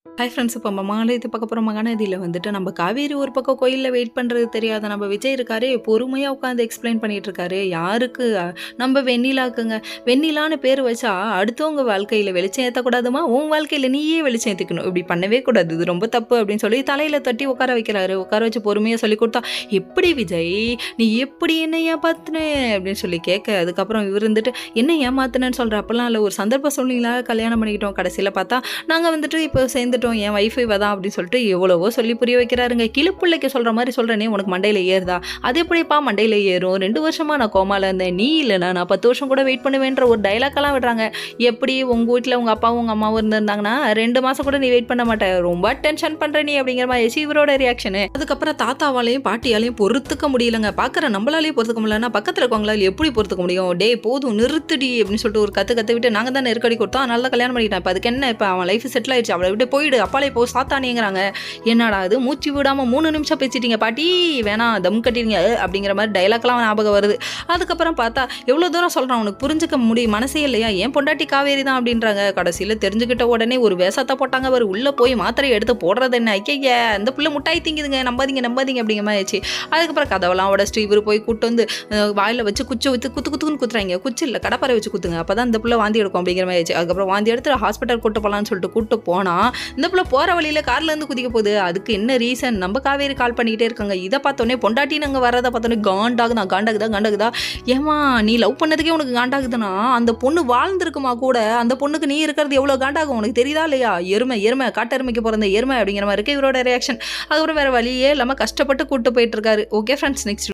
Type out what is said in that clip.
Hi friends. இப்போ நம்ம மகாநதி பார்க்க போகிற மகாநதியில் வந்துட்டு நம்ம காவேரி ஒரு பக்கம் கோயிலில் வெயிட் பண்ணுறது தெரியாத நம்ம விஜய் இருக்காரு, பொறுமையாக உட்காந்து எக்ஸ்பிளைன் பண்ணிட்டு இருக்காரு. யாருக்கு? நம்ம வெண்ணிலாக்குங்க. வெண்ணிலான்னு பேர் வச்சா அடுத்தவங்க வாழ்க்கையில் வெளிச்சம் ஏற்றக்கூடாதுமா, உன் வாழ்க்கையில் நீயே வெளிச்சம் ஏற்றிக்கணும், இப்படி பண்ணவே கூடாது, இது ரொம்ப தப்பு அப்படின்னு சொல்லி தலையில் தட்டி உட்கார வைக்கிறாரு. உட்கார வச்சு பொறுமையாக சொல்லி கொடுத்தா, எப்படி விஜய் நீ எப்படி என்ன ஏமாத்துன அப்படின்னு சொல்லி கேட்க, அதுக்கப்புறம் இவர் இருந்துட்டு என்ன ஏமாத்துனேன்னு சொல்கிற, அப்பெல்லாம் இல்லை, ஒரு சந்தர்ப்ப சூழ்நிலை கல்யாணம் பண்ணிக்கிட்டோம், கடைசியில் பார்த்தா நாங்கள் வந்துட்டு இப்போ சேர்ந்துட்டோம், என் வைஃப் இவ தான் அப்படின்னு சொல்லிட்டு எவ்வளவோ சொல்லி புரிய வைக்கிறாருங்க. கிளிப்புள்ளைக்கு சொல்ற மாதிரி சொல்றேனே, உனக்கு மண்டையில ஏறுதா? அது எப்படிப்பா மண்டையில ஏறும்? 2 வருஷமா நான் கோமால இருந்தேன், நீ இல்லைனா நான் 10 வருஷம் கூட வெயிட் பண்ணுவேன்ற ஒரு டைலாக்கெல்லாம் விடுறாங்க. எப்படி உங்க வீட்டில் உங்க அப்பாவும் உங்க அம்மாவும் இருந்திருந்தாங்கன்னா 2 மாசம் கூட நீ வெயிட் பண்ண மாட்டேன், ரொம்ப டென்ஷன் பண்ற நீ அப்படிங்கிற மாதிரி இவரோட ரியாக்ஷனு. அதுக்கப்புறம் தாத்தாவாலையும் பாட்டியாலையும் பொறுத்துக்க முடியலங்க. பார்க்குற நம்மளாலேயே பொறுத்துக்க முடியலன்னா பக்கத்தில் இருக்கவங்களால எப்படி பொறுத்துக்க முடியும்? டே போதும் நிறுத்துடி அப்படின்னு சொல்லிட்டு ஒரு கத்து விட்டு, நாங்கள் தான் நெருக்கடி கொடுத்தோம், அதனால தான் கல்யாணம் பண்ணிக்கிட்டேன், இப்போ அதுக்கு என்ன, இப்போ அவன் லைஃப் செட்டில் ஆயிடுச்சு, அவளை விட்டு போயிடு, அப்பாலே போ சாத்தானிங்கிறாங்க. என்னடா அது, மூச்சு விடாமல் 3 நிமிஷம் பேசிட்டீங்க பாட்டி, வேணாம் தம் கட்டிடுங்க அப்படிங்கிற மாதிரி டைலாக்லாம் ஞாபகம் வருது. அதுக்கப்புறம் பார்த்தா எவ்வளோ தூரம் சொல்கிறான், உனக்கு புரிஞ்சுக்க முடியும் மனசே இல்லையா, ஏன் பொண்டாட்டி காவேரி தான் அப்படின்றாங்க. கடைசியில் தெரிஞ்சுக்கிட்ட உடனே ஒரு வேஷத்தை போட்டாங்க, அவர் உள்ளே போய் மாத்திரையை எடுத்து போடுறது என்ன, ஐயா அந்த பிள்ளை முட்டாய் திங்குதுங்க, நம்பாதீங்க அப்படிங்கிற மாதிரி ஆச்சு. அதுக்கப்புறம் கதவெல்லாம் உடச்சிட்டு இவர் போய் கூட்டு வந்து வாயில் வச்சு குச்சி வச்சு குத்துன்னு குத்துறாங்க. குச்சி இல்லை, கடப்பாரை வச்சு குத்துங்க, அப்போ தான் இந்த பிள்ளை வாந்தி எடுக்கும் அப்படிங்கிற மாதிரி ஆச்சு. அதுக்கப்புறம் வாந்தி எடுத்து ஹாஸ்பிட்டல் கூட்டு போகலான்னு சொல்லிட்டு கூட்டு போனால் இந்த பிள்ளை போகிற வழியில் கார்லேருந்து குதிக்க போகுது. அதுக்கு என்ன ரீசன், நம்ம காவேரி கால் பண்ணிக்கிட்டே இருக்காங்க. இதை பார்த்தோன்னே பொண்டாட்டி நாங்கள் வரதை பார்த்தோன்னே காண்டாகுதா. ஏமா நீ லவ் பண்ணதுக்கே உனக்கு காண்டாகுதுன்னா அந்த பொண்ணு வாழ்ந்துருக்குமா கூட, அந்த பொண்ணுக்கு நீ இருக்கிறது எவ்வளோ காண்டாகும் உனக்கு தெரியுதா இல்லையா? எருமை காட்டெருமைக்கு பிறந்த எருமை அப்படிங்கிற மாதிரி இருக்கு இவரோட ரியாக்ஷன். அதுக்கப்புறம் வேறு வழியே இல்லாமல் கஷ்டப்பட்டு கூப்பிட்டு போயிட்டு இருக்காரு. Okay friends, next